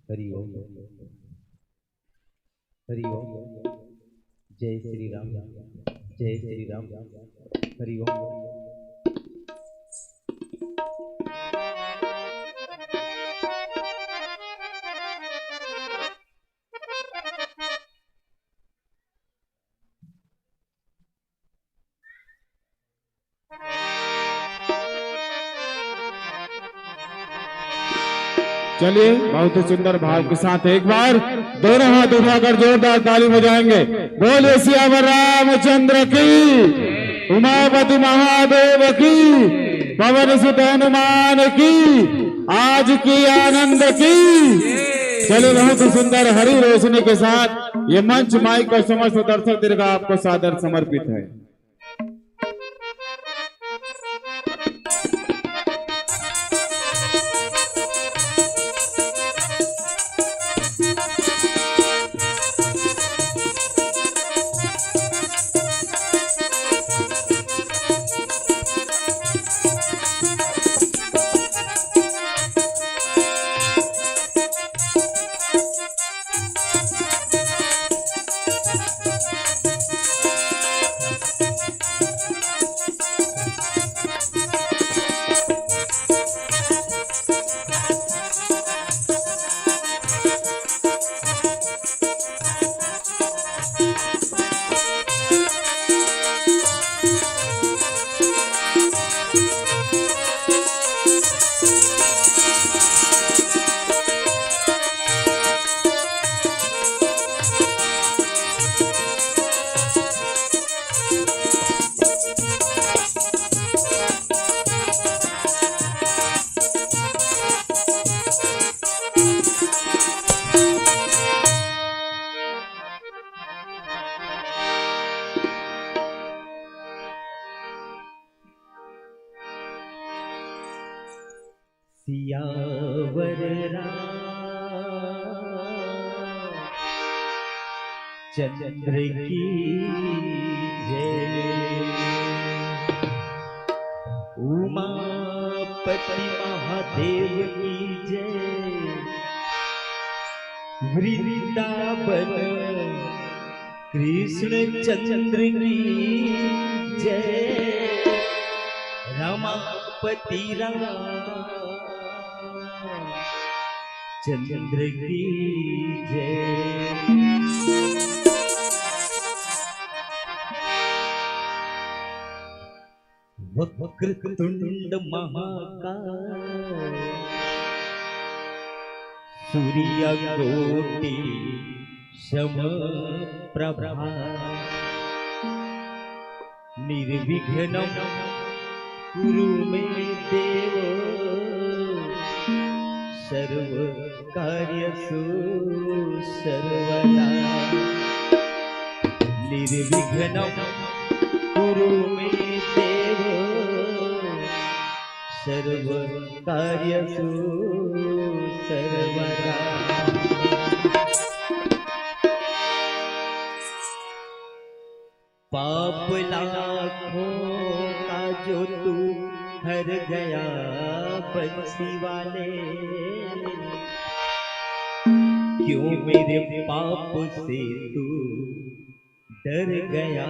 हरि ओम। हरि ओम। जय श्री राम। जय श्री राम। हरि ओम। चलिए बहुत ही सुंदर भाव के साथ एक बार दोनों हाथ उठाकर जोरदार ताली बजाएंगे। बोले सियावर रामचंद्र की, उमापति महादेव की, पवन सुत हनुमान की, आज की आनंद की। चलिए बहुत ही सुंदर हरी रोशनी के साथ ये मंच माइक और समस्त दर्शक दीर्घ आपको सादर समर्पित है। सियावर चंद्र की जय, उमापति महादेव की जय, वृंदावन कृष्ण चंद्र की जय, रमापति चंद्र की जय। वक्रतुंड महाकाय, सूर्यकोटि समप्रभा, निर्विघ्नं कुरु मे देव, सर्व कार्यसु सर्वदा। निर्विघ्नं कुरु मे देव, सर्व कार्यसु सर्वदा। पाप लाखों का जो तू हर गया बंसी वाले, क्यों मेरे पाप से तू डर गया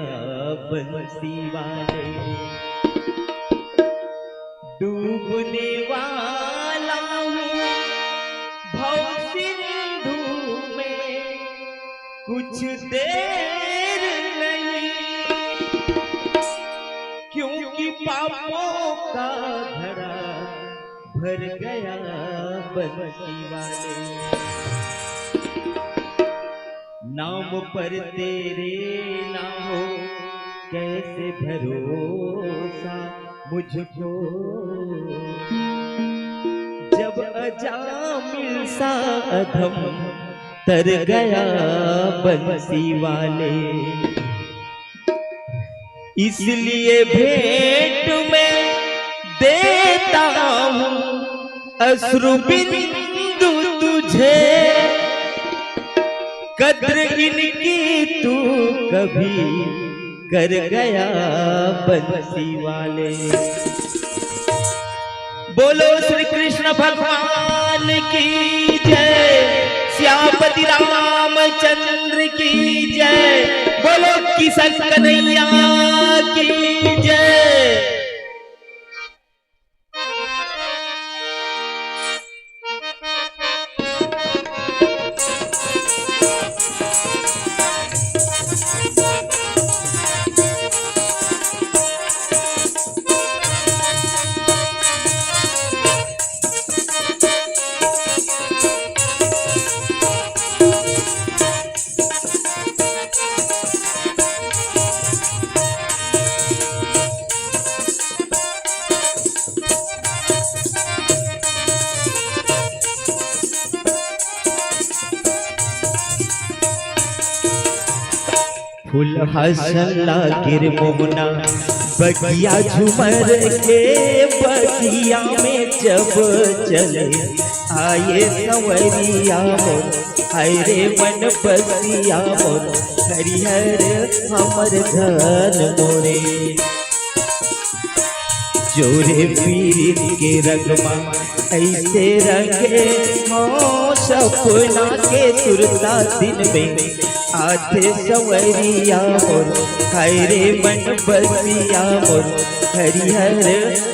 बंसी वाले। डूबने वाला हूँ भव सिंधु में, कुछ देर नहीं, क्योंकि पापों का घड़ा भर गया बंसी वाले। नाम पर तेरे ना हो कैसे भरोसा मुझको, जब अजामिल सा अधम तर गया बंसी वाले। इसलिए भेंट में देता हूँ अश्रु बिंदु तुझे, कद्र इनकी तू कभी कर गया बंसी वाले। बोलो श्री कृष्ण भगवान की जय, श्यामपति रामचंद्र की जय, बोलो किशन कन्हैया की जय। फूल हसला गिर मोहना बगिया झूमर के, बगिया में जब चले आए संवरिया मोर, हरे मन बसिया मोर, हरिहर हमर धन मोरे। जोरे पीर के रगमा ऐसे रंगे हो, सपना के सुरता दिन में आते संवरिया मोर, हरे मन बसिया मोर, हरिहर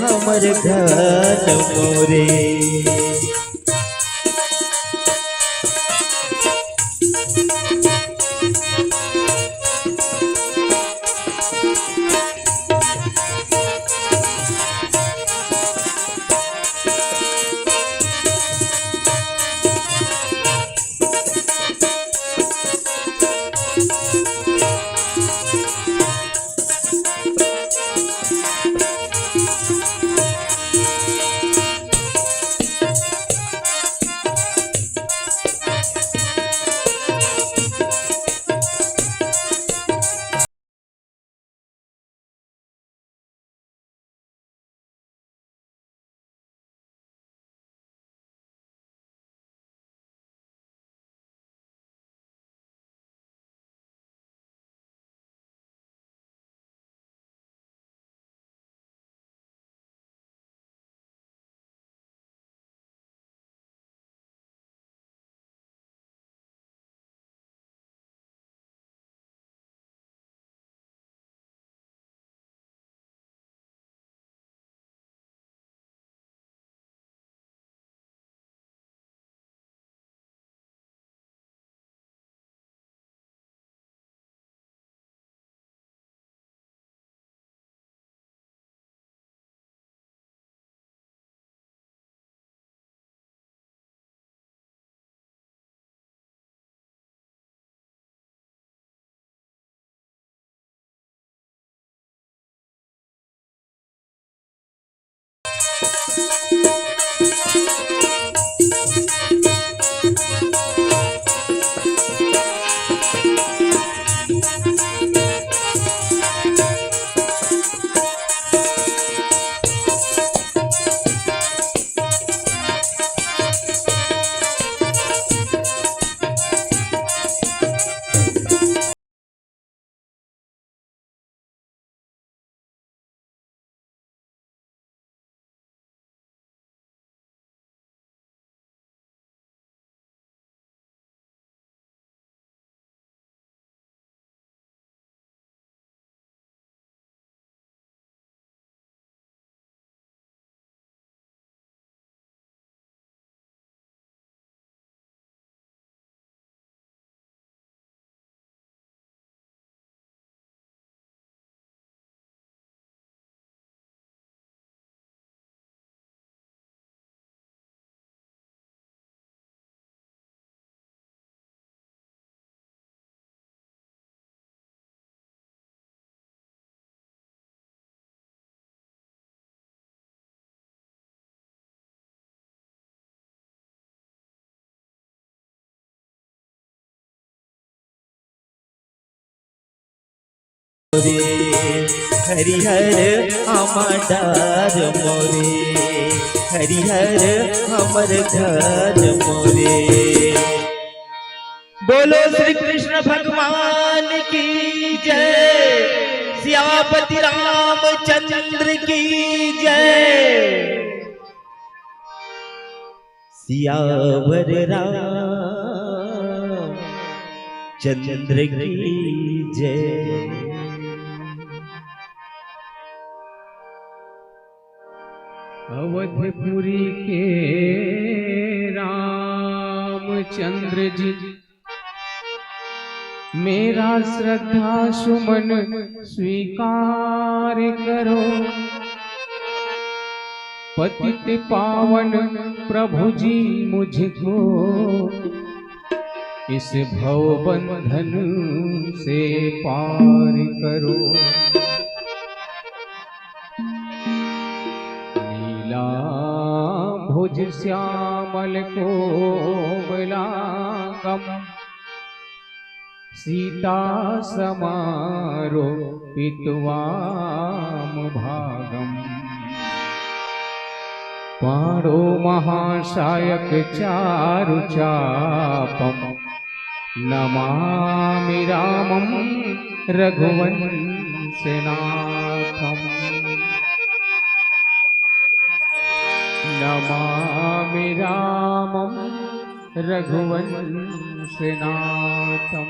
हमर धन मोरे। हरिहर अमदार मोरे, हरिहर हमर घर मोरे। बोलो श्री कृष्ण भगवान की जय, श्यामपति रामचंद्र की जय। सियावर राम चंद्र की जय। अवधपुरी के रामचंद्र जी मेरा श्रद्धा सुमन स्वीकार करो। पतित पावन प्रभु जी मुझको इस भव बंधन से पार करो। नीला भुज श्यामल कोमलांगम सीता समारो पित्वाम भागम। पाणो महाशायक चारु चापम नमामि रामं रघुवंशनाथम। नमामि रामं रघुवंशनाथम।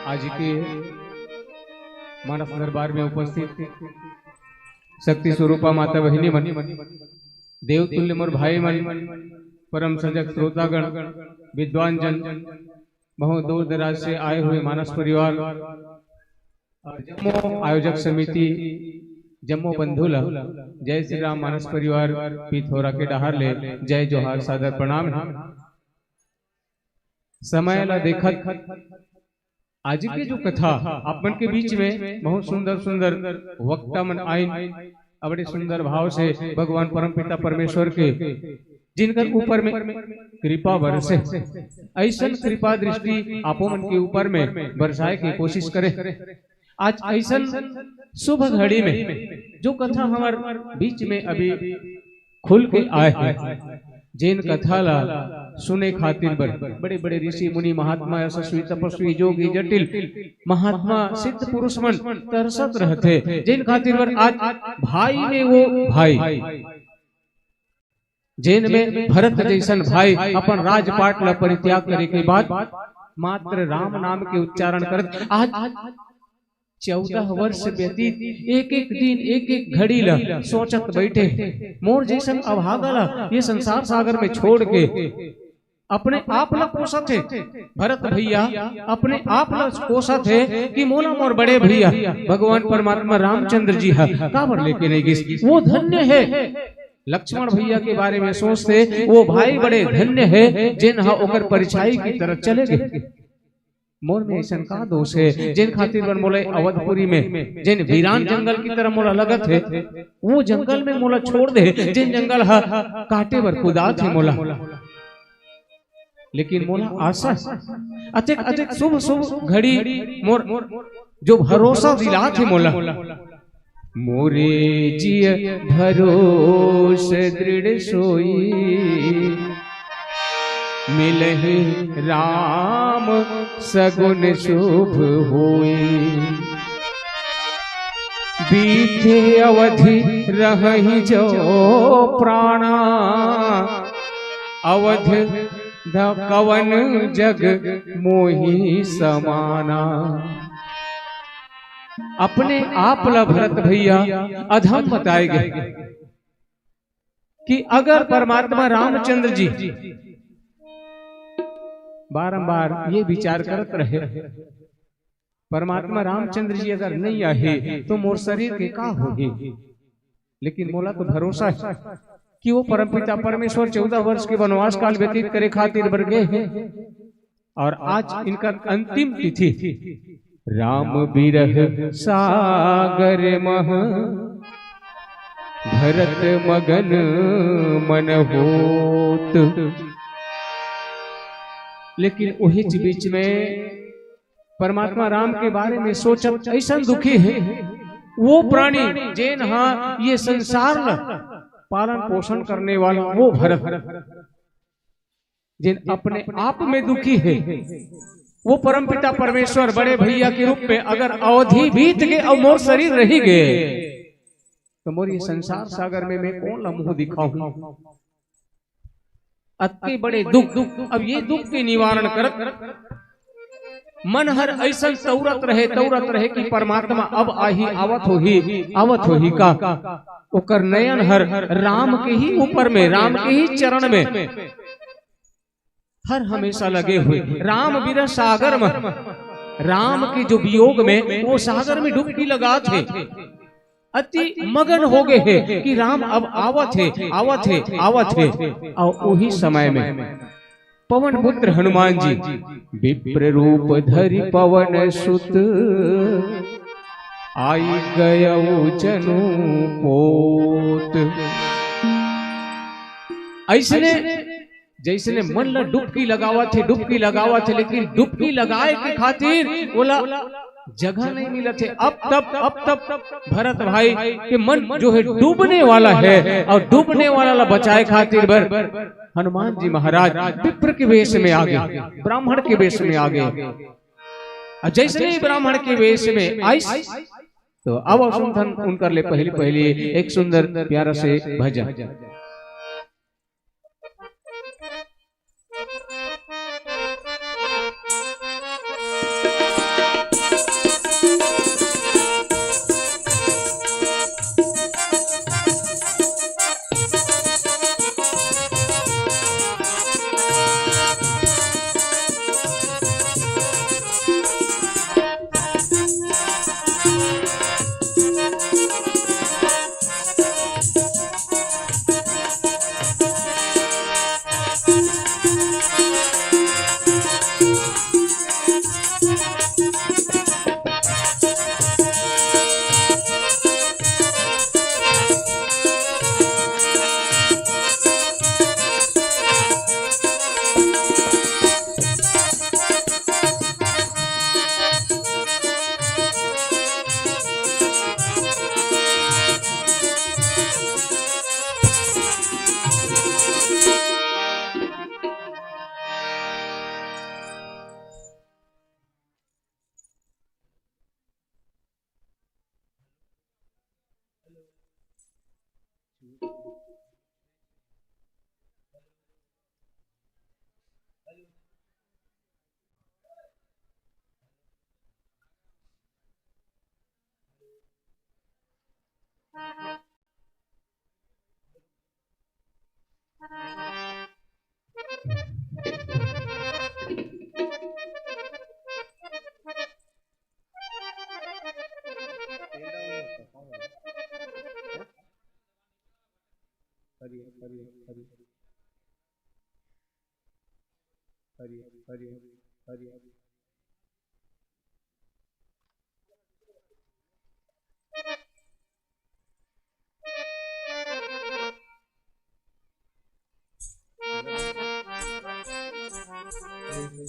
आज के मानस दरबार में उपस्थित शक्ति स्वरूपा माता बहिनी मन, देवतुल्य मोर भाई मन, परम सजग श्रोतागण, विद्वान जन, बहुत दूर दराज से आए हुए मानस परिवार, जम्मू आयोजक समिति, जम्मू बंधुला, जय श्री राम मानस परिवार पीथोरा के डहार ले जय जोहार सादर प्रणाम। समय ला देखत आज के जो कथा अपन के बीच में बहुत सुंदर सुंदर वक्ता मन आइन, बड़े सुंदर भाव से भगवान परमपिता परमेश्वर के जिनकर ऊपर में कृपा बरसे, ऐसा कृपा दृष्टि आपो मन के ऊपर में बरसाए की कोशिश करे। आज ऐसा शुभ घड़ी में जो कथा हमारे बीच में अभी खुल के आए हैं, जिन कथा ला सुने खातिर बड़े बड़े ऋषि मुनि महात्मा यशस्वी तपस्वी जोगी जटिल महात्मा सिद्ध पुरुष मन तरसत रहते, जिन खातिर बर आज भाई में वो भाई, जिन में भरत जैसन भाई अपन राजपाट ला परित्याग करे के बाद मात्र राम नाम के उच्चारण करत आज 14 वर्ष व्यतीत एक एक दिन एक एक घड़ी ला सोचत बैठे, मोर जैसन अभागा ला ये संसार सागर में छोड़ के अपने आप ला कोसत है। भरत भैया अपने आप ला कोसत है कि मोला मोर बड़े भैया भगवान परमात्मा रामचंद्र जी है काबर लेके नहीं गई, वो धन्य है। लक्ष्मण भैया के बारे में सोचते वो भाई बड़े धन्य है जिन हा ओकर परिछाई की तरफ चले गए। मोर में ऐसा का दोष है जिन खातिर बर मोला अवधपुरी में जिन वीरान जंगल की तरह मोला लगत है, वो जंगल में मोला छोड़ दे जिन जंगल हा काटे बर खुदा थे मोला। लेकिन मोला आशा अतिक अतिक शुभ शुभ घड़ी मोर जो भरोसा दिला थे मोला, मोरे जिय भरोस दृढ़ सोई मिलहि राम सगुन शुभ होई। बीते अवधि रहि जो प्राणा अवध कवन जग मोहि समाना। अपने आप ला भरत भैया अधम बताए गए कि अगर परमात्मा रामचंद्र जी बारंबार ये विचार करते रहे, परमात्मा रामचंद्र जी अगर नहीं आए तो मोर शरीर के का होगी। लेकिन मोला तो भरोसा है कि वो परमपिता परमेश्वर 14 वर्ष के वनवास काल व्यतीत करे खातिर बर गए हैं, और आज इनका अंतिम तिथि राम बिरह सागर मह भरत मगन मन होत। लेकिन वही बीच में परमात्मा राम के बारे में सोचत ऐसा दुखी है वो प्राणी जैन हाँ ये संसार पालन पोषण करने वाला वो भरत, जिन अपने आप में दुखी है। वो परमपिता परमेश्वर बड़े भैया के रूप में अगर अवधि बीत गए और मोर शरीर रही गए तो तो मोर ये संसार सागर में मैं कौन ला मुंह दिखाऊं। अति बड़े दुख, अब ये दुख के निवारण करत मन हर ऐसा तौरत रहे कि परमात्मा अब आही आवत हो ही का ओकर नयन हर राम के ही ऊपर में, राम के ही चरण में हर हमेशा लगे हुए। राम विरह सागर में, राम के जो वियोग में वो सागर में डुबकी लगा थे, अति मगन हो गए हैं कि राम अब आवत है। और वही समय में पवन पुत्र हनुमान जी विप्र रूप धरि पवन सुत आई गयो जनु पोत। ऐसने जैसने मन ला डुबकी लगावा थे, लेकिन डुबकी लगाए के खातिर बोला जगह नहीं मिला थे। अब तब भरत भाई के मन जो है डूबने वाला है, और डूबने वाला ला बचाए खातिर बर हनुमान जी महाराज विप्र के वेश में आ गए, ब्राह्मण के वेश में आ गए। जैसे ही ब्राह्मण के वेश में आई तो अब सुनथन उनकर ले पहले एक सुंदर प्यारा से भजन।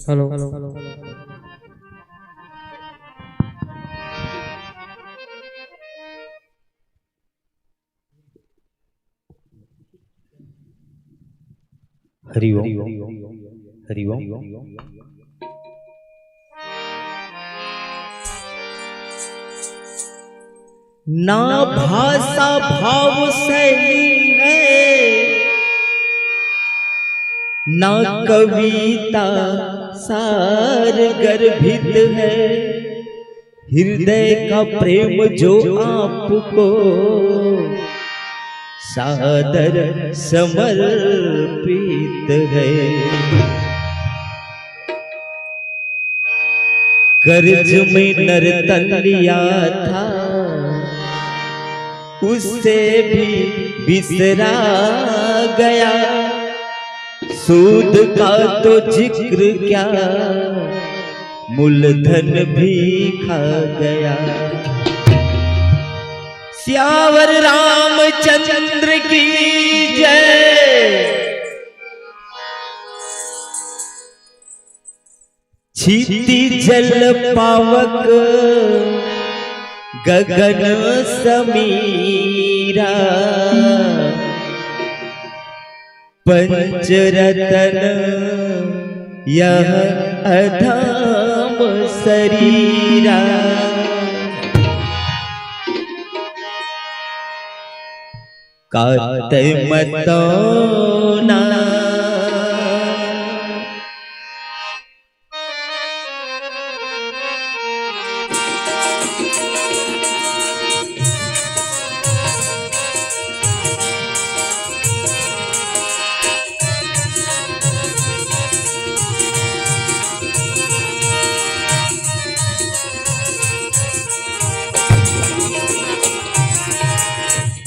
हेलो हरि ओम। ना भाषा भाव शैली है, ना कविता सार गर्भित है, हृदय का प्रेम जो आपको सादर समर्पित है। कर्ज में नर्तन लिया था, उससे भी बिसरा गया, सूद का तो जिक्र क्या मूलधन भी खा गया। सियावर रामचंद्र की जय, क्षिति जल पावक गगन समीरा, पंचरतन यह अधाम शरीरा। कात मतो ना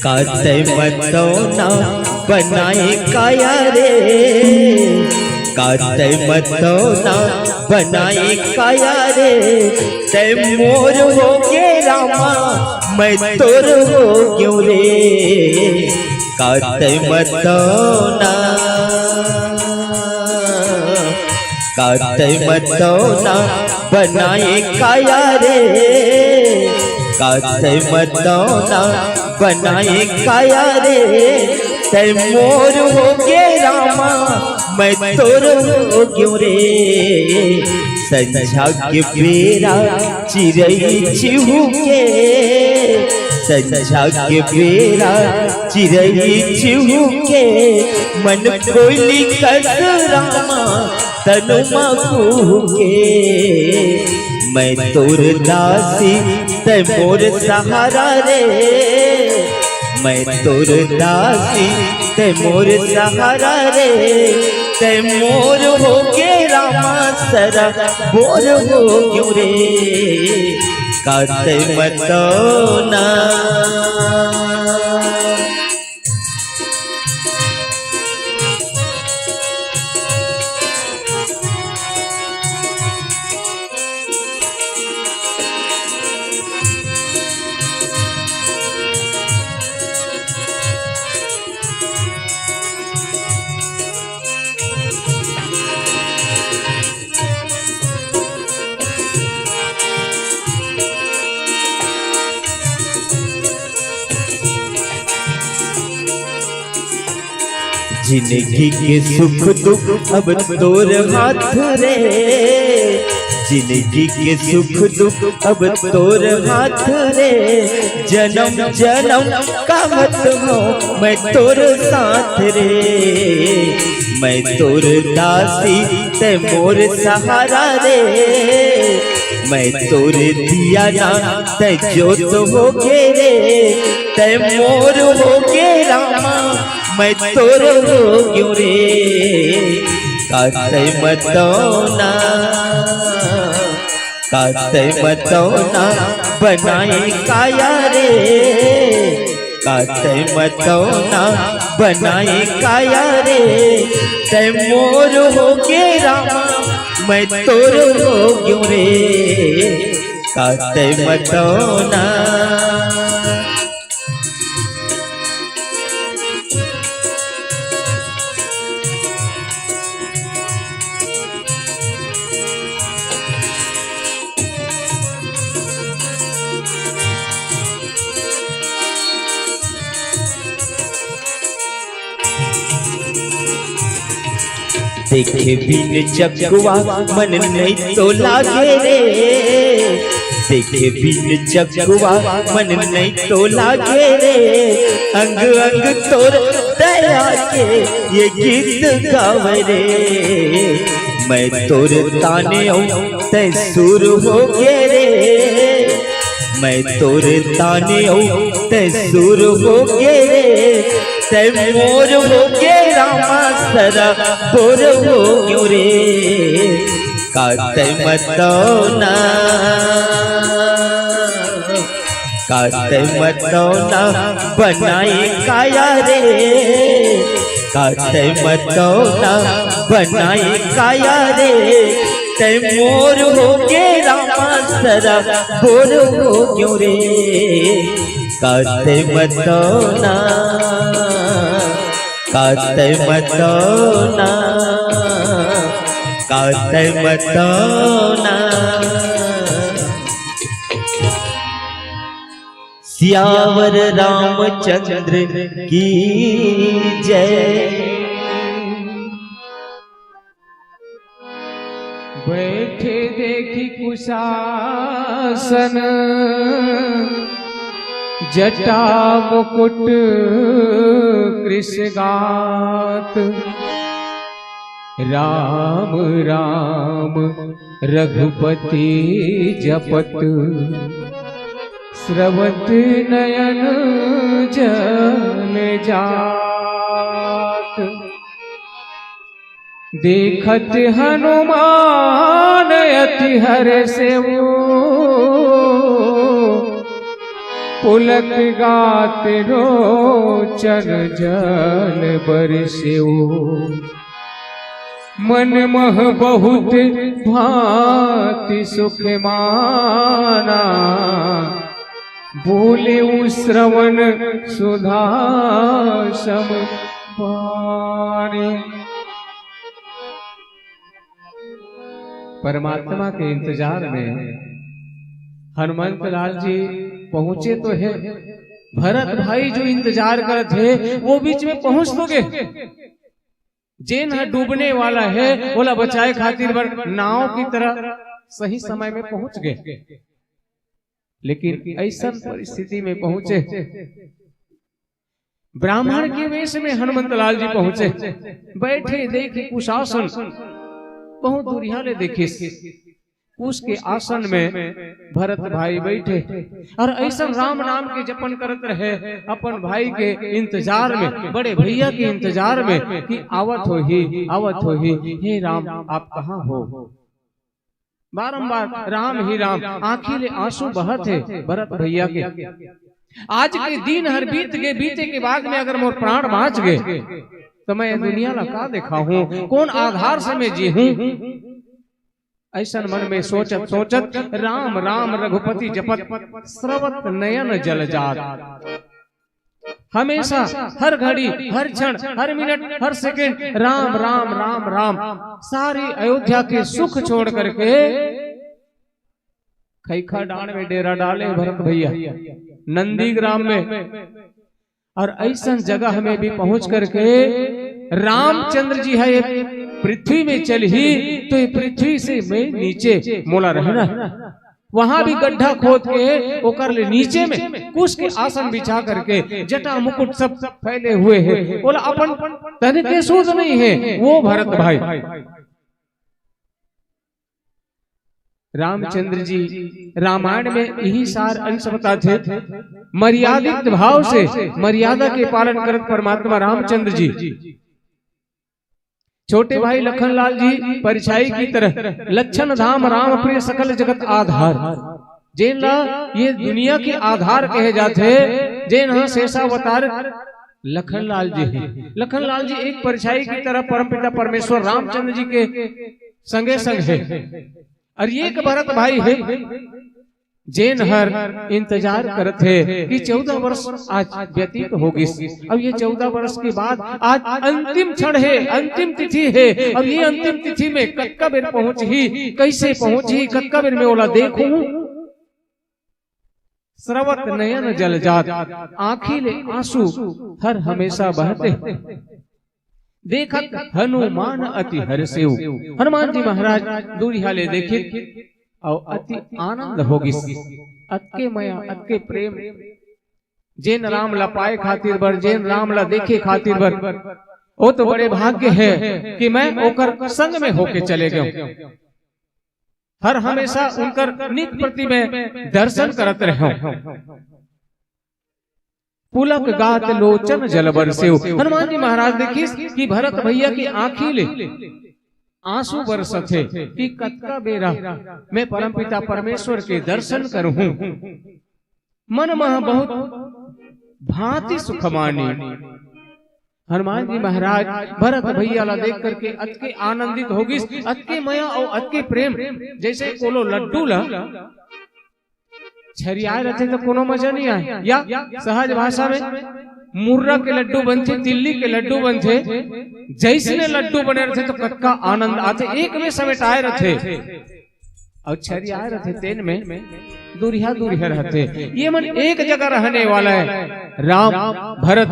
कात मतो ना बनाए काया रे कात मतो ना बनाए काया रे ते मोर हो गे रामा मैं तोर हो क्यों रे कात मतो ना कात मतो ना बनाए काया रे कात मतो ना बनाए काया रे ते मोर हो गे रामा मैं तोर हो क्यों रे संझा के बेरा चिरई चिहुके संझा के बेरा चिरई चिहुके मन कोयली कस रामा तनुमा कुके मैं तोर दासी ते मोर सहारा रे मैं तोर दासी ते मोर सहारा रे ते मोर हो गे रामा सरा बोर हो क्यों रे कात मतो ना जिंदगी के सुख दुख अब तोर हाथ रे जिंदगी के सुख दुख अब तोर हाथ रे जन्म जन्म का मत हो मैं तोर साथ रे मैं तोर दासी ते मोर सहारा रे मैं तोर दिया ना ते जोत हो गे रे ते मोर हो गे रामा मैं तोर हो क्यों रे कात मतो ना कात मतो ना बनाए काया रे कात मतो ना बनाए काया रे ते मोर हो गे रामा मैं तोर हो क्यों रे कात मतो ना देखे बिन चकुआ मन नहीं तो लागे रे देखे बिन चकुआ मन नहीं तो लागे रे अंग अंग तोर दया के ये गीत गावे रे मैं तोर ताने ते सुर हो गे रे मैं तोर ताने ते सुर हो गे रे ते मोर हो गे रामा सरा बोर हो क्यों रे कात मतो ना कात मतो ना बनाए काया रे कात मतो ना बनाए काया रे ते मोर हो गे रामा सरा बोर हो क्यों रे कात मतो ना कात मतो ना कात मतो ना सियावर रामचंद्र की जय। बैठे देखी कुशासन जटा मुकुट कृषगात राम राम रघुपति जपत स्रवत नयन जल जात देखत हनुमान अति हर्षेउ पुलक गात रोचन जल बरसेउ मन मह बहुत भांति सुख माना बोले श्रवण सुधा सम पानी। परमात्मा के इंतजार में हनुमंत लाल जी पहुंचे तो है। भरत भाई जो इंतजार कर थे वो बीच में पहुंच तो गए। जेन डूबने वाला है बोला बचाए खातिर नाव की तरह सही समय में पहुंच गए, लेकिन ऐसा परिस्थिति में पहुंचे ब्राह्मण के वेश में हनुमंत लाल जी पहुंचे। बैठे देखे कुशासन बहुत दूरियाले देखे उसके आसन में भरत भाई बैठे और ऐसा राम नाम के जपन करत रहे अपन भाई के इंतजार में, बड़े भैया के इंतजार में कि आवत हो ही हे राम आप कहाँ हो। बारंबार राम ही राम आंखी आंसू बहत है भरत भैया के। आज के दिन हर बीते के बाद में अगर मोर प्राण बाँच गए तो मैं दुनिया ला का देखा हूँ, कौन आधार से मैं जी हूँ। ऐसा मन में सोचत सोचत राम राम रघुपति जपत स्रवत नयन जल जात। हमेशा हर घड़ी हर क्षण हर मिनट हर सेकंड राम राम राम राम। सारी अयोध्या के सुख छोड़ करके खैखा डांड में डेरा डाले भरत भैया नंदीग्राम में। और ऐसा जगह में भी पहुंच करके रामचंद्र जी है ये पृथ्वी में चल ही तो ये पृथ्वी से मैं नीचे मोला रहना, वहां भी गड्ढा खोद के ओकर ले नीचे में कुश के आसन बिछा करके जटा मुकुट सब फैले हुए हैं। बोला अपन तन के सूझ नहीं है वो भरत भाई। रामचंद्र जी रामायण में यही सार अंश बताते थे। मर्यादित भाव से मर्यादा के पालन करत परमात्मा रामचंद्र जी छोटे भाई लखनलाल जी परिछाई की तरह लक्षण धाम राम प्रिय सकल जगत आधार। जेन ला ये दुनिया के आधार कहे जाते जेन हाँ शेषावतार लखनलाल जी है। लखनलाल जी एक परिछाई की तरह परमपिता परमेश्वर रामचंद्र जी के संगे संग है। और ये एक भरत भाई है जेन हर इंतजार करते हैं कि 14 वर्ष आज व्यतीत होगी। अब ये 14 वर्ष के बाद आज अंतिम क्षण है, अंतिम तिथि है। अब ये अंतिम तिथि में कक्का बेर पहुंच ही कैसे पहुंची कक्का बेर में ओला देखूं स्रवत नयन जल जात आंखी आंसू हर हमेशा बहते देखत हनुमान अति हर्षेउ। हनुमान जी महाराज दूरिहाले देखे और अति आनंद होगी। अतके मया अतके प्रेम जेन राम ला पाए खातिर बर जेन राम ला देखे खातिर बर वो तो बड़े भाग्य है कि मैं ओकर संग में होके चले गए। हर हमेशा उनकर नित प्रति में दर्शन करत रहे। पुलक गात लोचन जल बरसेउ। हनुमान जी महाराज देखिस कि भरत भैया की आंखी ले आंसू बरसत है कि कतका बेरा मैं परमपिता परमेश्वर के दर्शन करूं। मन मह बहुत भांति सुख मानी। हनुमान जी महाराज भरत भैया ला देख करके अतके आनंदित होगी। अतके मया और अतके प्रेम जैसे कोलो लड्डू ला छरियाए रहते तो कोनो मजा नहीं आए। या सहज भाषा में मुर्रा के लड्डू बनते, दिल्ली के लड्डू बनते, जैसे लड्डू बने रहते तो कतका आनंद आते। एक में समेटाए रहते और छरियाए रहते तेन में दूरिया रहते। ये मन एक जगह रहने वाला है। राम भरत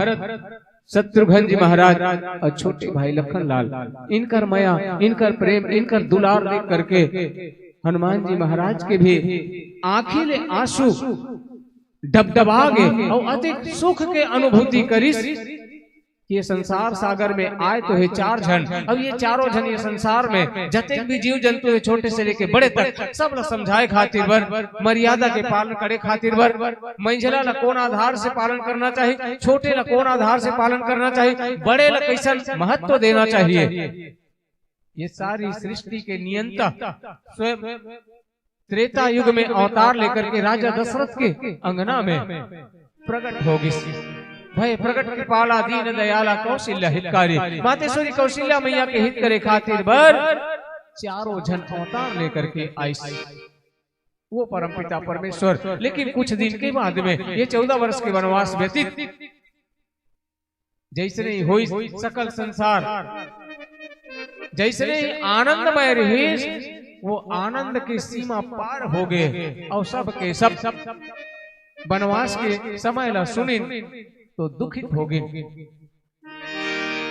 शत्रुघ्न जी महाराज और छोटे भाई लखनलाल, इनकर माया इनकर प्रेम इनकर दुलार देख करके हनुमान जी महाराज के भी आंखी ले आंसू डबडबागे और अधिक सुख के अनुभूति करिस। ये संसार सागर में आए तो है 4 जन। अब ये चारों जन ये संसार में जते भी जीव जंतु है, छोटे से लेके बड़े तक, सब ला समझाए खातिर बर, मर्यादा के पालन करे खातिर बर, मंझला ला कौन आधार से पालन करना चाहिए, छोटे ला कौन आधार से पालन करना चाहिए, बड़े ला कैसा महत्व देना चाहिए, ये सारी सृष्टि के नियंता स्वयं त्रेता युग में अवतार लेकर के राजा दशरथ के अंगना में प्रकट होगी। भय प्रकट कृपाला दीन दयाला कौशल्या हितकारी, मातेश्वरी कौशल्या मैया के हित करे खातिर बर चारों जन अवतार लेकर के आई वो परमपिता परमेश्वर। लेकिन कुछ दिन के बाद में ये 14 वर्ष के वनवास व्यतीत जैसे हुई सकल संसार जैसे आनंदमय रही, वो आनंद की सीमा पार हो गए और सब के सब वनवास के समय ला सुनी तो दुखित हो गए।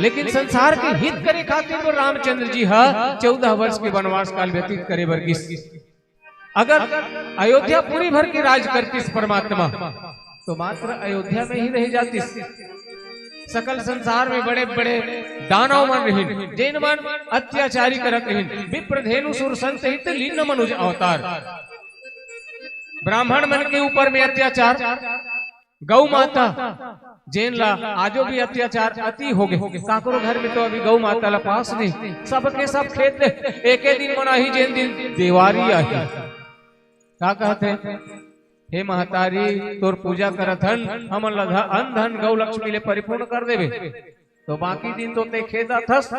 लेकिन संसार के हित करे खातिर तो रामचंद्र जी 14 वर्ष के वनवास काल व्यतीत करे वर्गिस। अगर अयोध्या पूरी भर के राज करती परमात्मा तो मात्र अयोध्या में ही रह जाती। सकल संसार में बड़े बड़े दानव मन रहीन, जैन मन अत्याचारी करत रहीन, विप्र धेनु सुर संत हित लीन मनुज अवतार। ब्राह्मण मन के ऊपर में अत्याचार, गौ माता जैन ला आजो भी अत्याचार अति हो गए। साकरो घर में तो अभी गौ माता ला पास नहीं, सबके सब खेत एक दिन मनाही जैन दिन देवारी आई। क्या कहते हे महतारी तोर पूजा करत हन, हमन ला अन्न धन गौ लक्ष्मी ले परिपूर्ण कर देवे, तो बाकी दिन तो ते खेदा थस।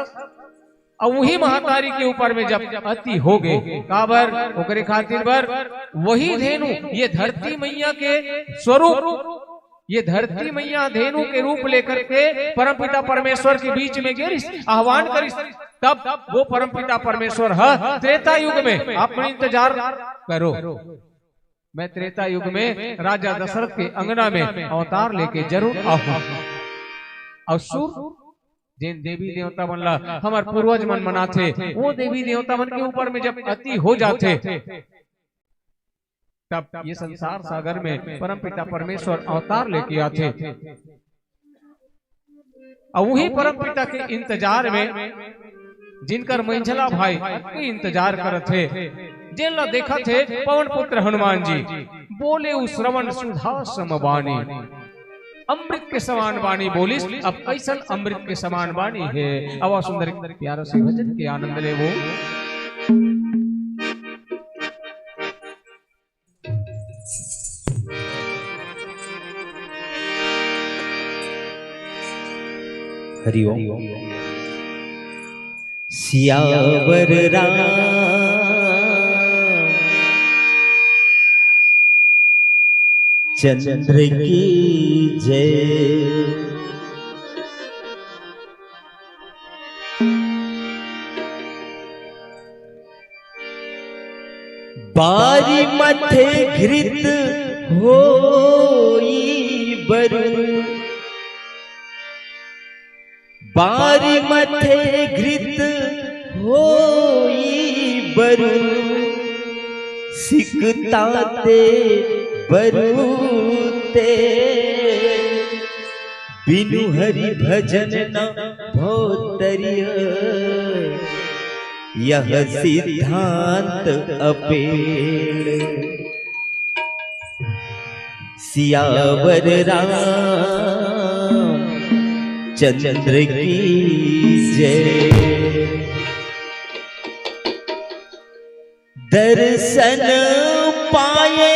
और वही महतारी के ऊपर में जब अति हो गए काबर ओकरे खातिर बर वही धेनु ये धरती मैया के स्वरूप, ये धरती मैया धेनु के रूप लेकर के परमपिता परमेश्वर के बीच में गिरिस, आह्वान करिस। तब वो परमपिता परमेश्वर त्रेता युग में अपने इंतजार करो, मैं त्रेता युग में राजा दशरथ के अंगना में अवतार लेके जरूर आऊंगा। और सुर जिन देवी देवता मन ला हमार पूर्वज मन मनाथे, वो देवी देवता मन के ऊपर में जब अति हो जाते तब ये संसार सागर में परमपिता परमेश्वर अवतार लेके आते। और वही परमपिता के इंतजार में जिनकर मंझला भाई इंतजार करत थे, जिन ला देखा थे पवन पुत्र हनुमान जी, बोले उस श्रवण सुधा समवाणी, अमृत के समान वाणी बोलिस। अब कैसन अमृत के समान वाणी है, आवा सुंदर प्यारा से भजन के आनंद ले वो। हरि ओम। सियावर चंद्र की जय। बारी मथे घृत होई बरु, बारी मथे घृत होई बरु, सिकताते बरूते, बिनु हरि भजन न भोतरिय, यह सिद्धांत अपेड़। सियावर राम चंद्र की जय। दर्शन पाए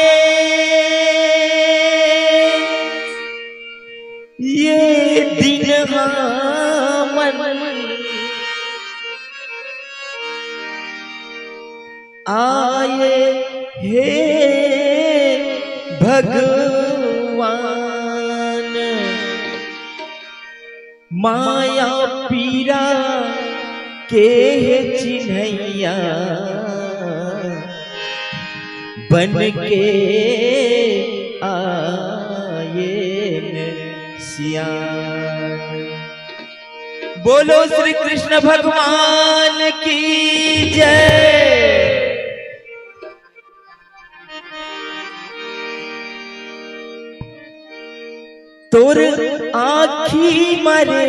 ये दिन मन, आए हे भगवान, माया पीरा के चिन्हैया, बन के आए सियान। बोलो श्री कृष्ण भगवान की जय। तोर आखी मारे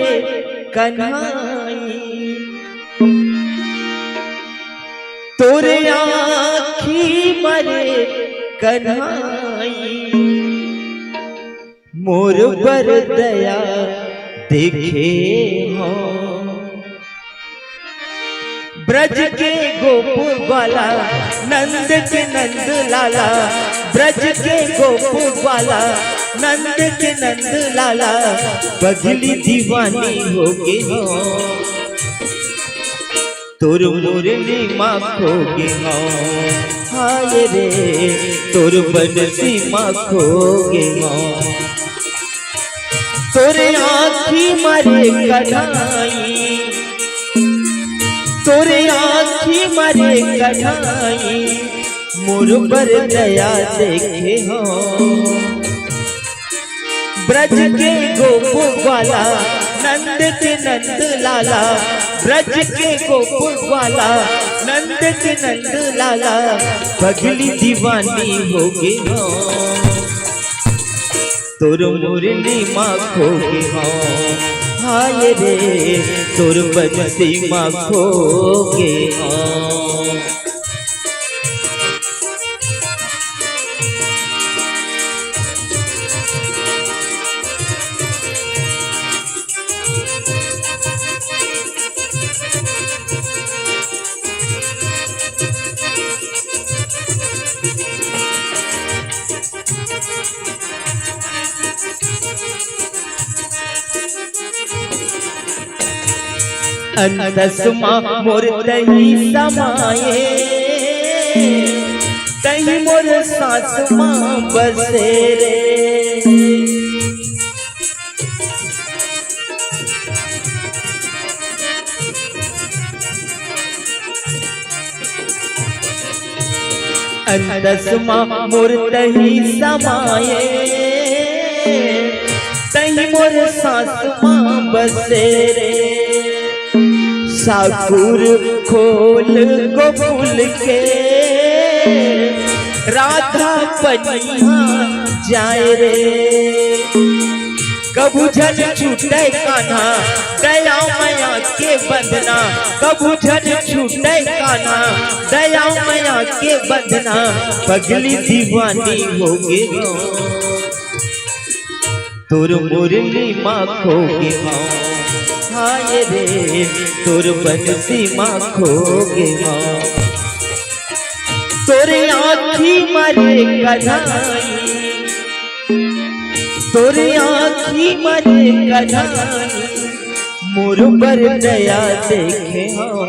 कन्हाई, तोर आखी मारे कन्हाई, मोर पर दया देखे हो। ब्रज के गोप वाला नंद के नंद लाला, ब्रज के गोप वाला नंद के नंद लाला, पगली दीवानी हो गे हो। तोर मुरली माँ खो गे हो, हाय रे तोर बंसी माँ खो गे हो। तोरे आँखी मारे कन्हाई, तोरे आँखी मारे कन्हाई, मोर पर दया देखे हो। ब्रज के गोप वाला नंद के नंद लाला, ब्रज के गोप वाला नंद के नंद लाला, पगली दीवानी हो गे हो। तोर मुरली माँ खो गे हो, हाय रे तोर बंसी माँ खो गे हो। अंतसुमा मोर तही समाये, तही मोर सासुमा बसे रे। अंतसुमा मोर तही समाये, तही मोर सासुमा बसे रे। साकुर खोल गोकुल के राधा पनिया जाए रे। कबू झन छूटे कान्हा दया मैया के बंधना, कबू झन छूटे कान्हा दया मैया के बंधना, पगली दीवानी हो गे हो। तोर मुरली माँ खो गे हो, हाय रे तोर बंसी माँ खो गे हो। तोरे आँखी मारे कन्हाई, तोरे आँखी मारे कन्हाई, मोर पर दया देखे हो।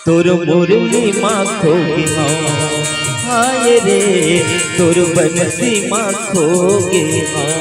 तोर मुरली माँ खो गे हो, हाय रे तोर बंसी माँ खो गे हो।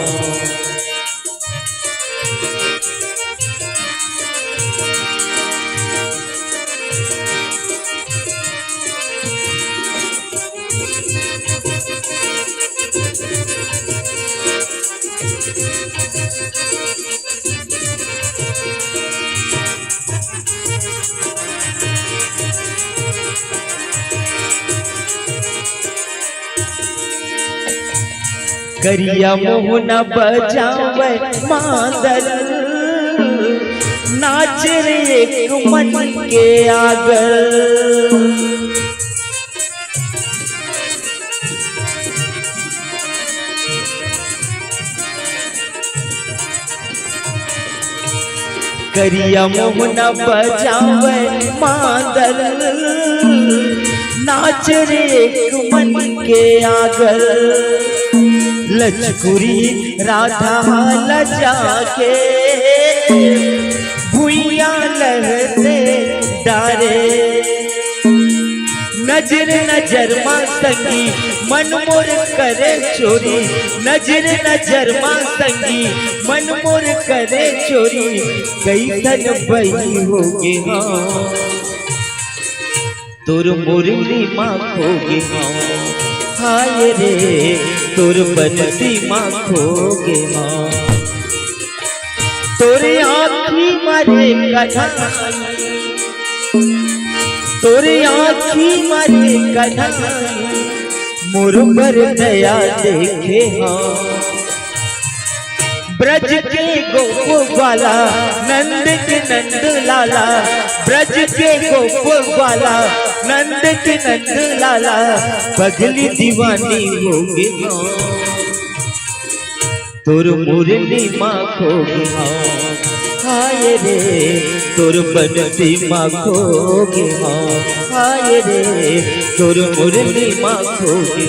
करिया मोहना बजावे मादल, नाच रे एक मन के आगल। करिया मोहना बजावे मादल, नाच रे एक मन के आगल। लचकुरी राधा लजा के भुइया लहते डारे। नजर नजर माँ संगी मन मोर करे चोरी, नजर नजर माँ संगी मन मोर करे चोरी। कैसन बही हो गे हो, तोर मुरली माँ खो गे हो, हाय रे तोर बंसी माँ खो गे हो। तोरे आँखी मारे कन्हाई, तोरे आँखी मारे कन्हाई, मोर पर दया देखे हो। ब्रज के गोप ग्वाला नंद के नंद लाला, ब्रज के गोप ग्वाला नंद के नंद लाला, पगली दीवानी होगी तोर मुरली माखोगे हाय रे, तोर बनती माखोगे हाय रे, तोर मुरली माखोगे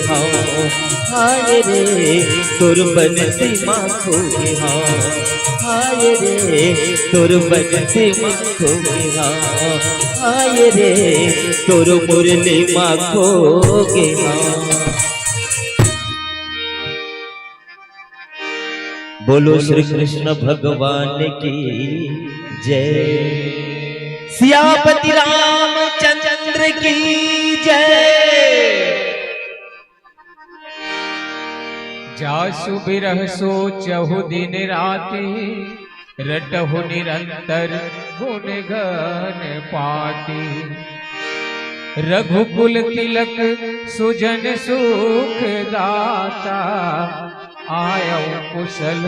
हाय रे, तोर बनती माखोगे हाय रे, तोर बनती माखोगे हाय रे, तोर मुरली माखोगे बोलो श्री कृष्ण भगवान की जय, सियापति रामचंद्र की जय। जासु बिरह सोचहु दिन राति, रटहु निरंतर गुण गण पाति, रघुकुल तिलक सुजन सुख दाता, आयौ कुशल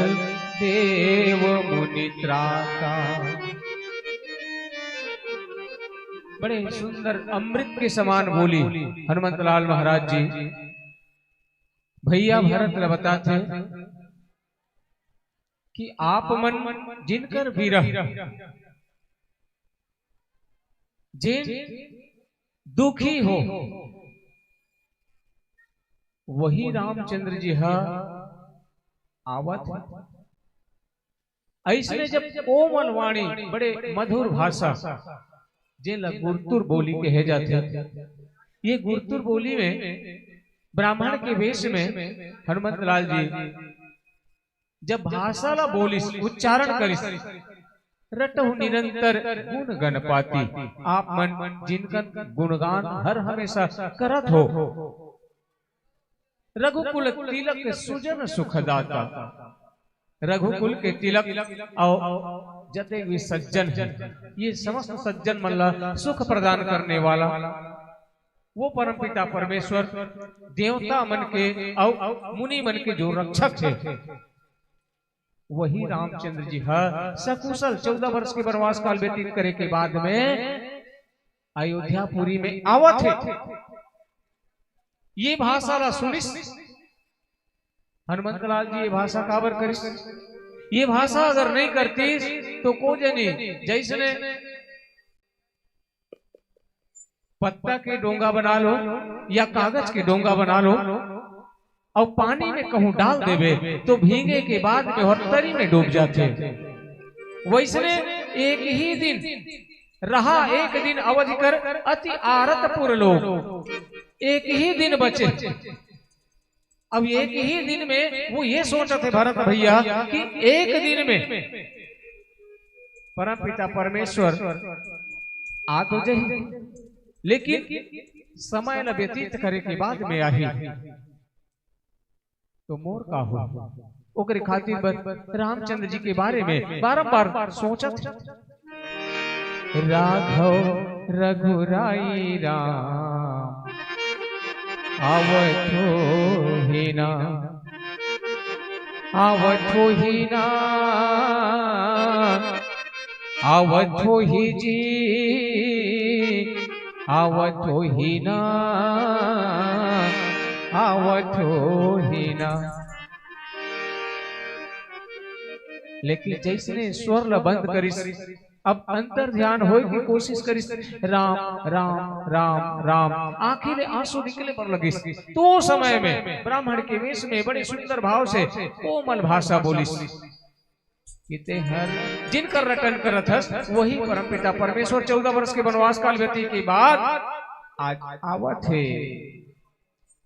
देव मुनि त्राता। बड़े सुंदर अमृत के समान बोली हनुमत लाल महाराज जी। भैया भरत बताते कि आप मन जिनकर विरह जिन दुखी हो वही रामचंद्र जी आवत। ऐसने जब कोमल वाणी बड़े मधुर भाषा जिन गुरतुर बोली कहे जाते, ये गुरतुर बोली में ब्राह्मण के वेश में हनुमत लाल जी जब भाषा ला बोलिस उच्चारण करिस, रटहु निरंतर गुण गणपाती, आप मन जिनका गुणगान हर हमेशा करत हो, रघुकुल तिलक सुजन सुखदाता। रघुकुल के तिलक और जते भी सज्जन है, ये समस्त सज्जन मल्ला सुख प्रदान करने वाला वो परमपिता परमेश्वर देवता मन के और मुनि मन के जो रक्षक है वही रामचंद्र जी सकुशल 14 वर्ष के वनवास काल व्यतीत करे के बाद में अयोध्यापुरी में आवत है। ये भाषा ला सुनिस हनुमत लाल जी, ये भाषा काबर करिस, ये भाषा अगर नहीं करती तो को जनी जैसने पत्ता के डोंगा बना लो या कागज के डोंगा बना लो और पानी में कहूं डाल देवे तो भीगे के बाद में और तरी में डूब जाते। वैसने एक ही दिन रहा, एक दिन अवधि कर अति आरतपुर लोग, एक ही दिन बचे। अब एक ही दिन में वो ये सोचा थे भरत भैया कि एक दिन में परमपिता परमेश्वर आ तो जाए, लेकिन समय न व्यतीत करे के बाद में आही तो मोर का हो। ओकरे खातिर रामचंद्र जी के बारे में बारंबार सोचत, राघव रघुराई राम आवथो हीना, आवथो हीना, आवथो ही जी, आवथो हीना, आवथो हीना। लेकिन जैसे स्वर ला बंद करिस, अब अंतर ध्यान हो की कोशिश करिस, राम राम राम राम, आंखें में आंसू निकले पर लगिस। तो समय में ब्राह्मण के वेश में बड़े सुंदर भाव से कोमल भाषा बोलिस, हर जिनकर रटन करत हस वही परमपिता परमेश्वर 14 वर्ष के वनवास काल व्यतीत के बाद आज आवत है।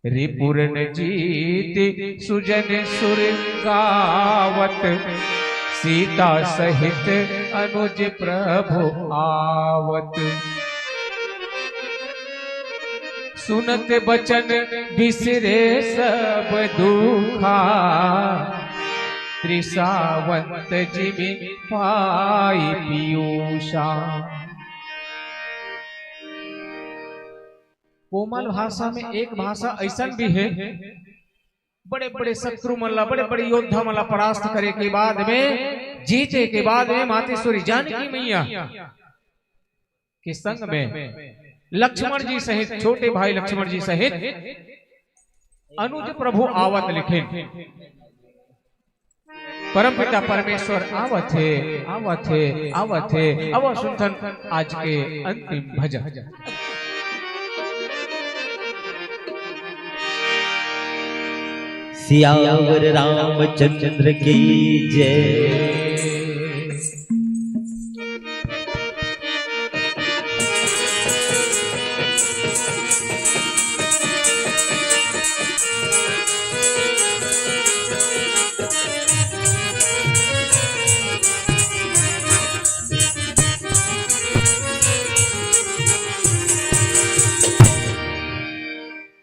रिपुर जीत सुजन सुर गावत, सीता सहित अनुज प्रभु आवत, सुनत बचन बिसरे सब दुखा, त्रिसावंत जिमि पाई पीयूषा। कोमल भाषा में एक भाषा ऐसा भी है बड़े बड़े शत्रु मल्ला बड़े बड़े योद्धा मल्ला परास्त करे के बाद में जीते के बाद में मातेश्वरी जानकी मैया के संग में लक्ष्मण जी सहित छोटे भाई लक्ष्मण जी सहित अनुज प्रभु आवत लिखे परमपिता परमेश्वर आवत है अब सुनथन आज के अंतिम भजन। सियावर रामचंद्र की जय।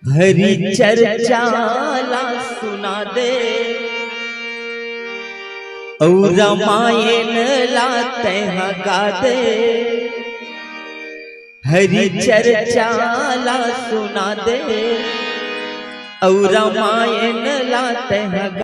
हरि चर्चा ला सुना दे और रामायण लाते गा दे। हरि चर्चा ला सुना दे और रामायण लाते गा।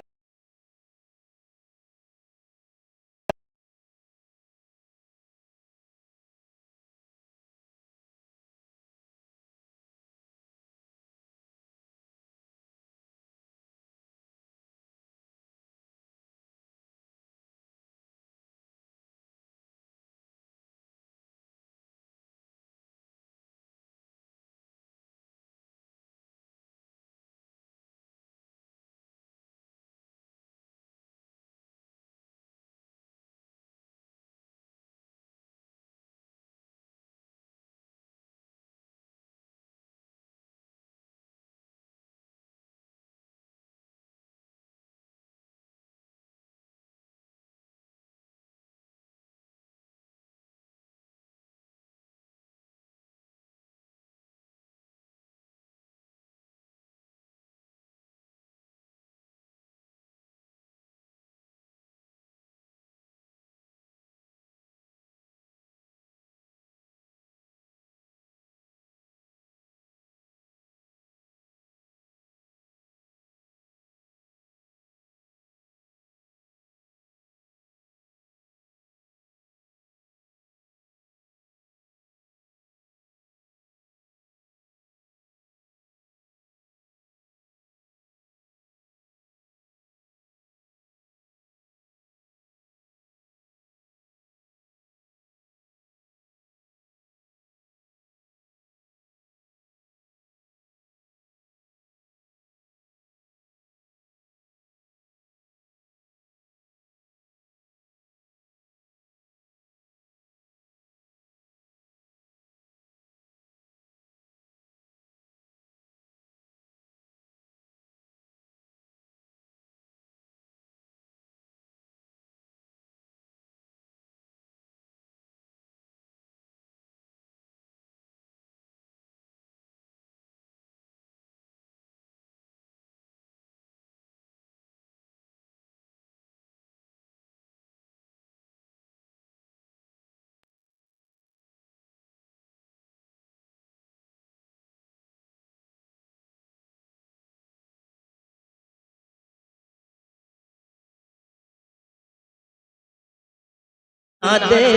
दे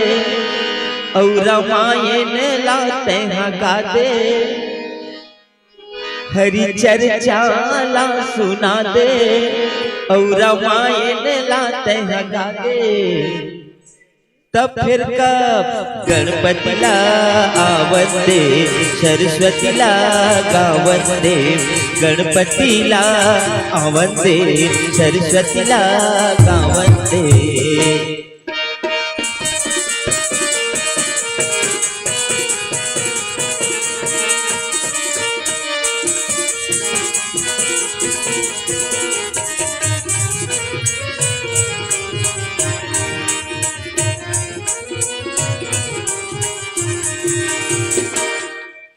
और रामायण लाते हैं गा दे। हरि चर्चा ला सुना दे और रामायण लाते हैं गा दे। तब फिर कब गणपति ला आवत दे, सरस्वती ला गावत दे। गणपति ला आवत दे, सरस्वती ला गावत दे।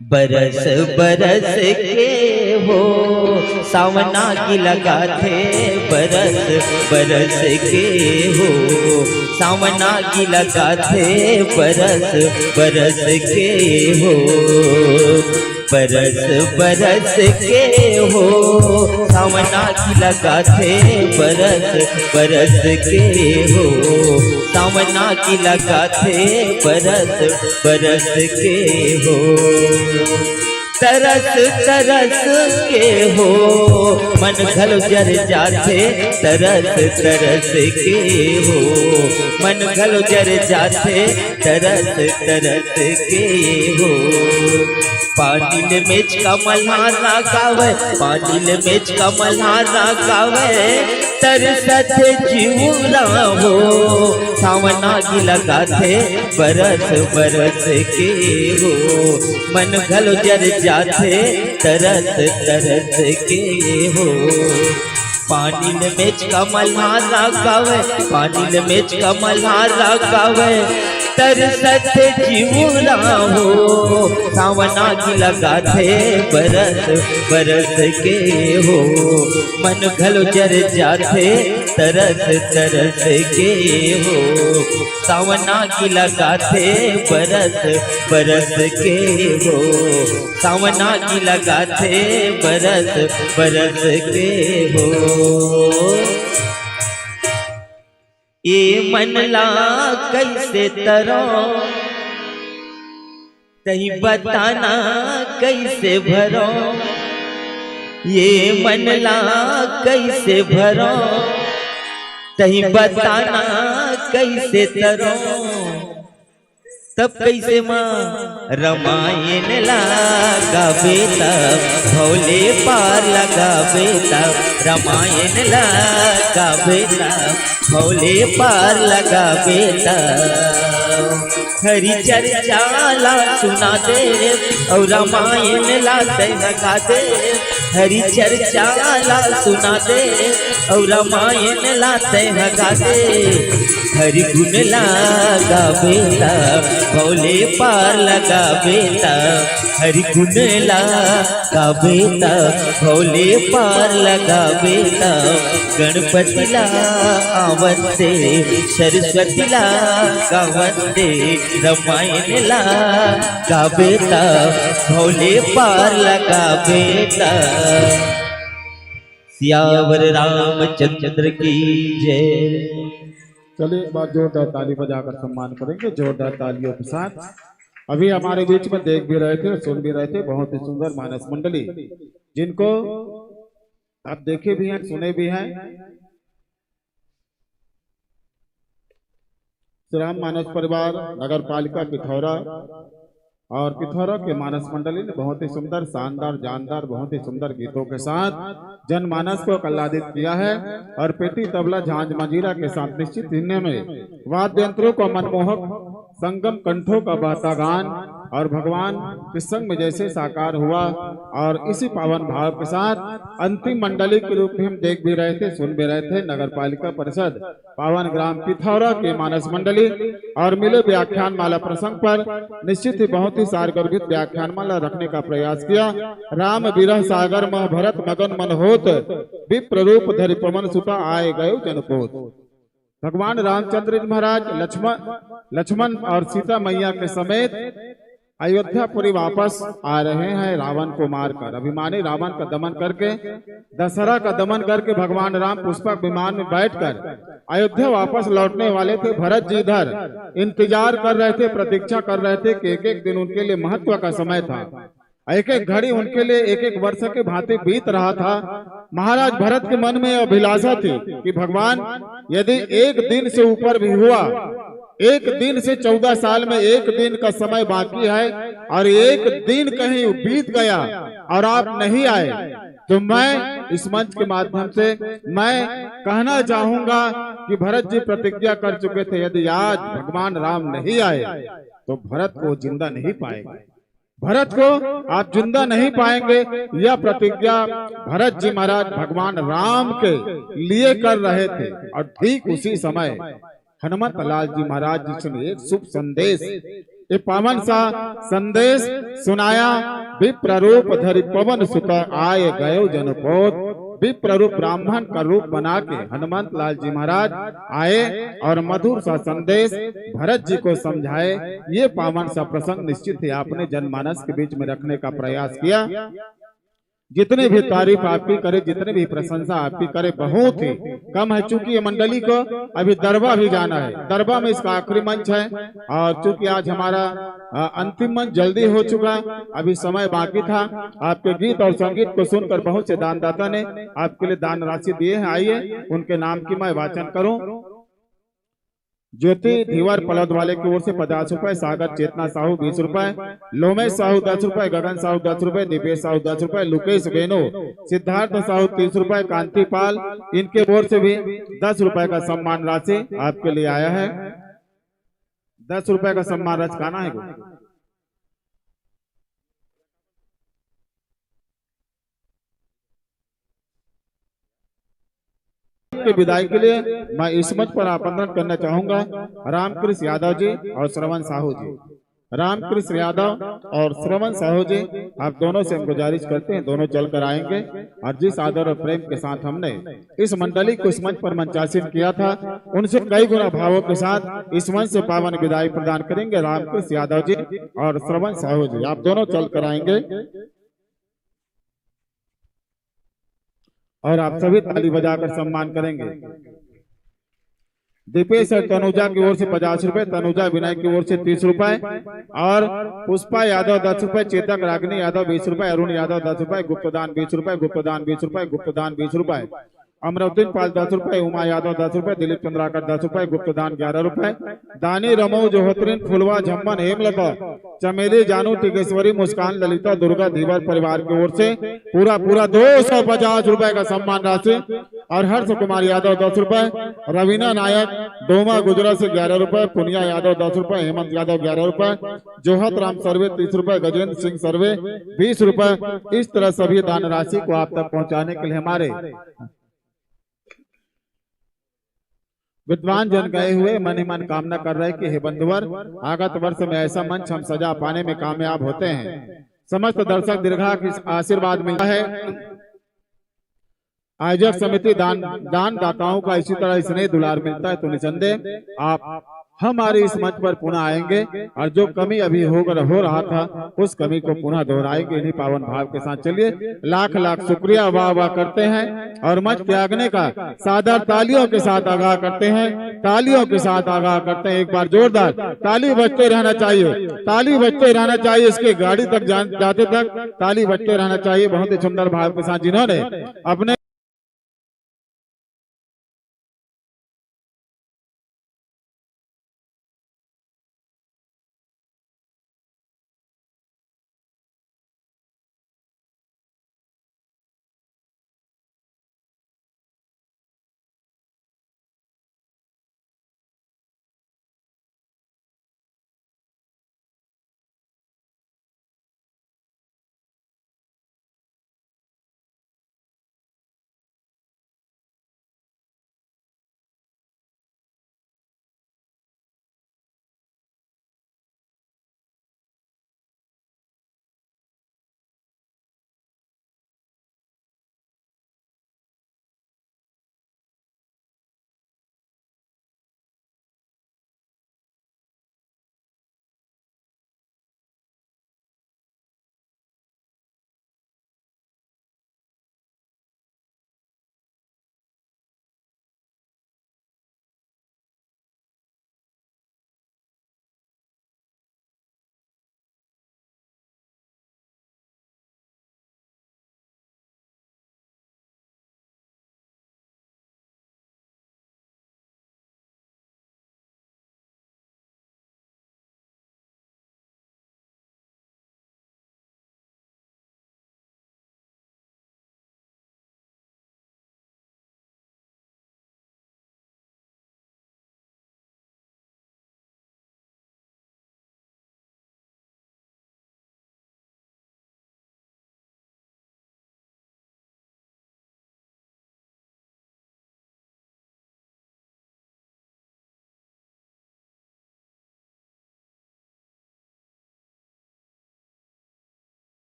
बरस बरस के हो सावना की लगा थे बरस बरस के हो सावना की लगा थे बरस बरस के हो बरस बरस के हो सावना की लगा थे बरस बरस के हो सावना की लगा थे बरस बरस के हो तरस तरस के हो मन घल जर जाते तरस तरस के हो मन घल जर जाते तरस तरस के हो पाटिल मेच का मल्हारा गावे पाटिल मेच का मल्हारा गावे तरसत जीवरा हो सावना की लगा थे बरस बरस के हो मन घल जर जाते तरस तरस के हो पाटिल मेच का मल्हारा गावे पाटिल मेच का मल्हारा गावे तरसत जीवरा हो सावना की लगा थे बरस बरस के हो मन घल जर जाते तरस तरस के हो सावना की लगा थे बरस बरस के हो सावना की लगा थे बरस बरस के हो ये मनला कैसे तरो तही बताना कैसे भरो ये मनला कैसे भरो तही बताना कैसे तरो तब कैसे माँ रामायण लगा बेटा भोले पार लगा बेटा रामायण लगा बेटा भोले पार लगा बेटा हरि चर्चा ला सुना दे और रामायण ला लगा दे हरि चर्चा ला सुना दे और रामायण ला लगा दे हरि गुण लगा बेटा भोले पार लगा बेटा हरि गुण लगा बेटा भोले पार लगा बेटा गणपति ला आवंदे सरस्वती ला गावंदे रामायण ला गा बेटा भोले पार लगा बेटा सियावर रामचंद्र की जय। चलिए एक बार जोरदार ताली बजाकर सम्मान करेंगे जोरदार तालियों के साथ। अभी हमारे बीच में देख भी रहे थे और सुन भी रहे थे बहुत ही सुंदर मानस मंडली जिनको आप देखे भी हैं सुने भी हैं। श्री राम मानस परिवार नगर पालिका पिथौरा और पिथौरा के मानस मंडली ने बहुत ही सुंदर शानदार जानदार बहुत ही सुंदर गीतों के साथ जनमानस को आह्लादित किया है और पेटी तबला झांझ मंजीरा के साथ निश्चित हिन्ने में वाद्य यंत्रों को मनमोहक संगम कंठों का बहता गान और भगवान कृष्ण में जैसे साकार हुआ और इसी पावन भाव के साथ अंतिम मंडली के रूप में हम देख भी रहे थे सुन भी रहे थे नगर पालिका परिषद पावन ग्राम पिथौरा के मानस मंडली और मिले व्याख्यान माला प्रसंग पर निश्चित ही बहुत ही सारगर्भित व्याख्यान माला रखने का प्रयास किया। राम विरह सागर मह भरत मगन मन होत विप्र रूप धरि पवन सुता आए गयो जनपोत। भगवान रामचंद्र जी महाराज लक्ष्मण और सीता मैया के समेत अयोध्यापुरी वापस आ रहे हैं रावण को मारकर। अभिमानी रावण का दमन करके दशहरा का दमन करके भगवान राम पुष्पक विमान में बैठकर अयोध्या वापस लौटने वाले थे। भरत जी इधर इंतजार कर रहे थे प्रतीक्षा कर रहे थे कि एक एक दिन उनके लिए महत्व का समय था एक एक घड़ी उनके लिए एक एक वर्ष के भांति बीत रहा था। महाराज भरत के मन में अभिलाषा थी कि भगवान यदि एक दिन से ऊपर भी हुआ एक दिन से 14 साल में एक दिन का समय बाकी है और एक दिन कहीं बीत गया और आप नहीं आए तो मैं इस मंच के माध्यम से मैं कहना चाहूंगा कि भरत जी प्रतिज्ञा कर चुके थे यदि आज भगवान राम नहीं आए तो भरत को जिंदा नहीं पाएंगे। भरत को आप जिंदा नहीं पाएंगे यह प्रतिज्ञा भरत जी महाराज भगवान राम के लिए कर रहे थे। और ठीक उसी समय हनुमत लाल जी महाराज जी ने एक शुभ संदेश ये पावन सा संदेश सुनाया। विप्र रूप धरि पवन सुत आए गयो जनपोत। विप्र रूप ब्राह्मण का रूप बना के हनुमंत लाल जी महाराज आए और मधुर सा संदेश भरत जी को समझाए। ये पावन सा प्रसंग निश्चित ही आपने जनमानस के बीच में रखने का प्रयास किया। जितने भी तारीफ आपकी करे, जितने भी प्रशंसा आपकी करे, बहुत ही कम है। चूंकि ये मंडली को अभी दरबा भी जाना है, दरबा में इसका आखिरी मंच है। और चूंकि आज हमारा अंतिम मंच जल्दी हो चुका, अभी समय बाकी था। आपके गीत और संगीत को सुनकर बहुत से दानदाता ने आपके लिए दान राशि दिए हैं। आइए उनके नाम की मैं वाचन करूं। ज्योति धीवर पलद वाले की ओर से 50 रुपए, सागर चेतना साहू 20 रुपए, लोमेश साहू 10 रुपए, गगन साहू 10 रुपए, दिपेश साहू 10 रुपए, लुकेश बेनो, सिद्धार्थ साहू 30 रुपए, कांति पाल इनके ओर से भी 10 रुपए का सम्मान राशि आपके लिए आया है। 10 रुपए का सम्मान राशि खाना है। के विदाई के लिए मैं इस मंच पर आमंत्रण करना चाहूंगा रामकृष्ण यादव जी और श्रवण साहू जी। रामकृष्ण यादव और श्रवण साहू जी, आप दोनों से हम गुजारिश करते हैं, दोनों चलकर आएंगे। और जिस आदर और प्रेम के साथ हमने इस मंडली को इस मंच पर मंचासीन किया था, उनसे कई गुना भावों के साथ इस मंच से पावन विदाई प्रदान करेंगे रामकृष्ण यादव जी और श्रवण साहू जी। आप दोनों चलकर आएंगे और आप सभी ताली बजाकर सम्मान करेंगे। दीपेश और तनुजा की ओर से 50 रुपए, तनुजा विनय की ओर से 30 रुपए और पुष्पा यादव 10 रुपए, चेतक रागिनी यादव 20 रुपए, अरुण यादव 10 रुपए, गुप्तदान 20 रुपए, गुप्तदान 20 रुपए, गुप्तदान 20 रुपए, अमरुद्दीन पाल 10 रुपए, उमा यादव 10 रुपए, दिलीप चंद्राकर 10 रुपए, गुप्तदान 11 रुपए, दानी रमो जोहत्रीन फुलवा झम्मन हेमलता चमेली जानू टिकेश्वरी मुस्कान ललिता दुर्गा धीवर परिवार की ओर से पूरा 250 रुपए का सम्मान राशि। और हर्ष कुमार यादव 10 रुपए, रवीना नायक डोमा गुजरात से 11 रुपए, पुनिया यादव 10 रुपए, हेमंत यादव 11 रुपए, जोहत राम सर्वे 30 रुपए, गजेंद्र सिंह सर्वे 20 रुपए। इस तरह सभी दान राशि को आप तक पहुंचाने के लिए हमारे विद्वान जन गए हुए मन ही मन कामना कर रहे कि हे बंधुवर, आगत वर्ष में ऐसा मंच हम सजा पाने में कामयाब होते हैं। समस्त दर्शक दीर्घा की आशीर्वाद मिलता है। आयोजक समिति दान दाताओं का इसी तरह स्नेह दुलार मिलता है। तो निसंदेह आप हमारे इस मंच पर पुनः आएंगे और जो कमी अभी हो रहा था उस कमी को पुनः दोहराएंगे इन्हीं पावन भाव के साथ। चलिए लाख लाख शुक्रिया, वाह वाह करते हैं और मंच त्यागने का सादर तालियों के साथ आगाह करते हैं, तालियों के साथ आगाह करते हैं। एक बार जोरदार ताली बजते रहना चाहिए, ताली बजते रहना चाहिए, इसके गाड़ी तक जाते तक ताली बजते रहना चाहिए। बहुत ही सुंदर भाव के साथ जिन्होंने अपने